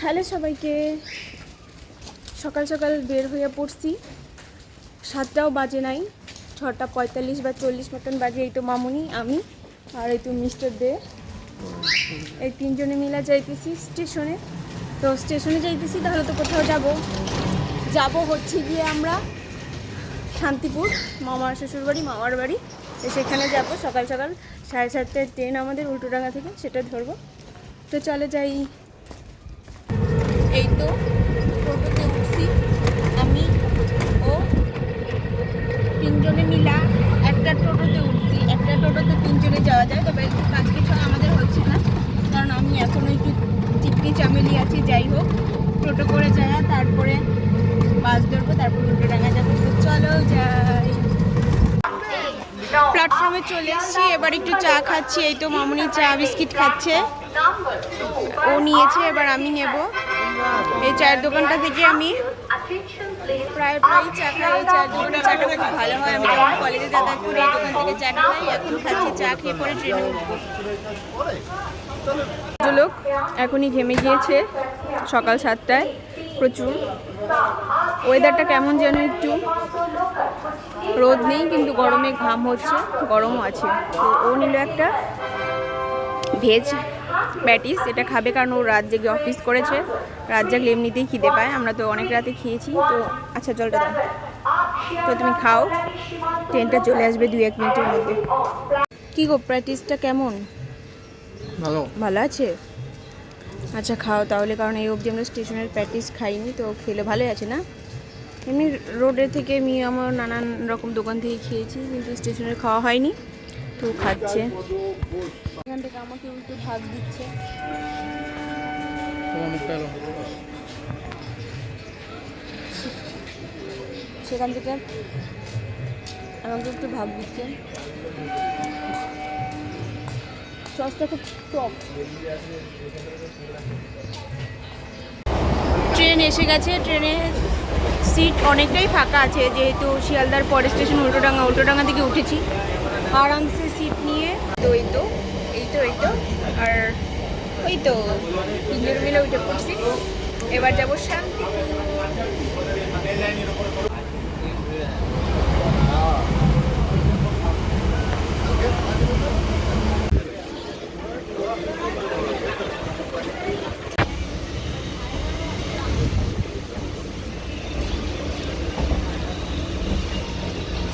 Hello সবাইকে, সকাল সকাল বের হয়ে পড়ছি। 7টাও বাজে নাই, 6:45 বা 40 মতন বাজে। এই তো মামুনি, আমি আর এই তো মিস্টার দে, এই তিনজনে মিলে যাইতেছি স্টেশনে। তো স্টেশনে যাইতেছি, তাহলে তো কোথাও যাব হচ্ছে গিয়ে আমরা শান্তিপুর, মামার শ্বশুরবাড়ি, মামার বাড়ি। তো সেখানে যাব সকাল সকাল 7:30টায় ট্রেন আমাদের উল্টোডাঙ্গা থেকে, সেটা ধরবো। তো চলে যাই। এই তো টোটোতে উঠছি আমি ও তিনজনে মিলা একটা টোটোতে উঠছি। একটা টোটোতে তিনজনে যাওয়া যায়, তবে আজকে আমাদের হচ্ছে না, কারণ আমি এখনো একটু চিকনি চামেলি আছি। যাই হোক, টোটো করে যায়, তারপরে বাস ধরবো, তারপর উল্টোডাঙ্গা যাবো। তো চলো যাই। প্ল্যাটফর্মে চলে এসেছি, এবার একটু চা খাচ্ছি। এই তো মামুনি চা বিস্কিট খাচ্ছে, ও নিয়েছে, এবার আমি নেব। এই চায়ের দোকানটা থেকে আমি প্রায় চা খাই। এই চায়ের দোকানের চাটা খুব ভালো হয়। আমি যখন কলেজে যাতায়াত করি এই দোকান থেকে চাটা খাই। এখন খাচ্ছি, চা খেয়ে পরে ট্রেনে উঠবো। লোক এখনই ঘেমে গিয়েছে সকাল 7টায়, প্রচুর। ওয়েদারটা কেমন যেন, একটু রোদ নেই কিন্তু গরমে ঘাম হচ্ছে, গরমও আছে। তো ও নিল একটা ভেজ প্যাটিস, এটা খাবে কারণ ও রাত জেগে অফিস করেছে। রাত জাগলে এমনিতেই খিদে পায়, আমরা তো অনেক রাতে খেয়েছি। তো আচ্ছা, জলটা দাও। তো তুমি খাও, ট্রেনটা চলে আসবে 2-1 মিনিটের মধ্যে। কি গো, প্যাটিসটা কেমন? ভালো আছে? আচ্ছা খাও তাহলে, কারণ এই অবধি আমরা স্টেশনের প্যাটিস খাইনি, তো খেলে ভালোই আছে না? এমনি রোডের থেকে আমি আমার নানান রকম দোকান থেকে খেয়েছি, কিন্তু স্টেশনের খাওয়া হয়নি। তো খাচ্ছে এখান থেকে, আমাকে একটু ভাগ দিচ্ছে। সেখান থেকে আমাকে একটু ভাগ দিচ্ছে। সসটা খুব টক। ট্রেন এসে গেছে, ট্রেনের সিট অনেকটাই ফাঁকা আছে, যেহেতু শিয়ালদার পরে স্টেশন উল্টোডাঙ্গা থেকে উঠেছি। আরামসে সিট নিয়ে তো এই তো আর ওই তো তিনজন মিলে উঠে পড়ছি। এবার যাবো শান্তিপুর।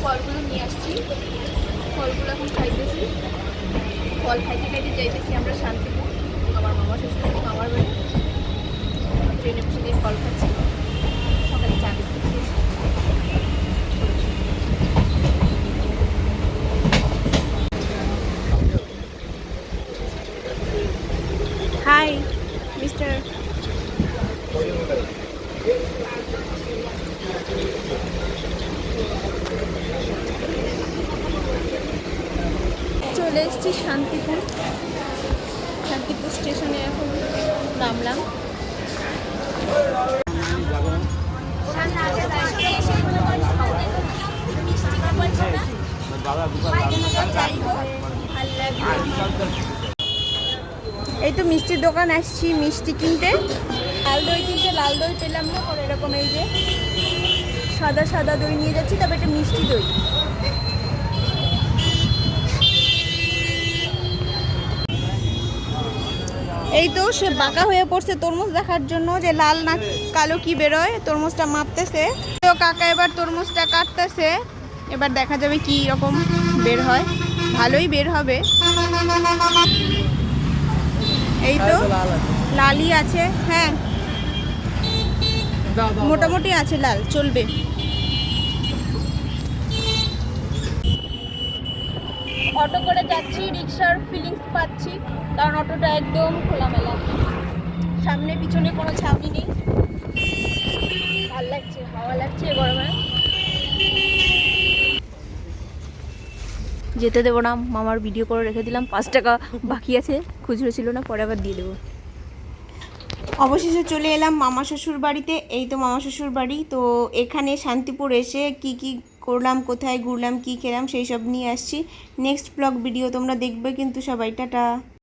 ফলগুলো নিয়ে আসছি, ফলগুলো এখন খাইতেছি। ফল খাইতে খাইতে যাইতেছি আমরা শান্তিপুর, আমার মামা শ্বশুর মামার বাড়ি। ট্রেনে বসে দিয়ে ফল খাচ্ছি, সকালে চা বিস্কুট খেয়েছি। High mister. চলে এসেছি শান্তিপুর স্টেশনে, এখন নামলাম। এই তো মিষ্টির দোকান আসছি মিষ্টি কিনতে, লাল দই কিনতে। লাল দই পেলাম না, পরে এরকম এই যে সাদা দই নিয়ে যাচ্ছি, তবে এটা মিষ্টি দই। এই তো সে বাঁকা হয়ে পড়ছে তরমুজ দেখার জন্য, যে লাল না কালো কি বেরোয়। তরমুজটা মাপতেছে তো কাকা, এবার তরমুজটা কাটতেছে। এবার দেখা যাবে কি রকম বের হয়, ভালোই বের হবে। এই তো লালই আছে, হ্যাঁ মোটামুটি আছে, লাল চলবে। অটো করে যাচ্ছি, রিক্সার ফিলিংস পাচ্ছি, কারণ অটোটা একদম খোলামেলা, সামনে পিছনে কোনো ছাউনি নেই। ভাল লাগছে, হাওয়া লাগছে গরমে। যেতে দেবো না, মামার ভিডিও করে রেখে দিলাম। 5 টাকা বাকি আছে, খুচরো ছিল না, পরে আবার দিয়ে দেবো। অবশেষে চলে এলাম মামা শ্বশুর বাড়িতে। এই তো মামা শ্বশুর বাড়ি। তো এখানে শান্তিপুর এসে কি করলাম, কোথায় ঘুরলাম, কি খেলাম, সেই সব নিয়ে আসছি। নেক্সট ব্লগ ভিডিও তোমরা দেখবে কিন্তু সবাই। টাটা।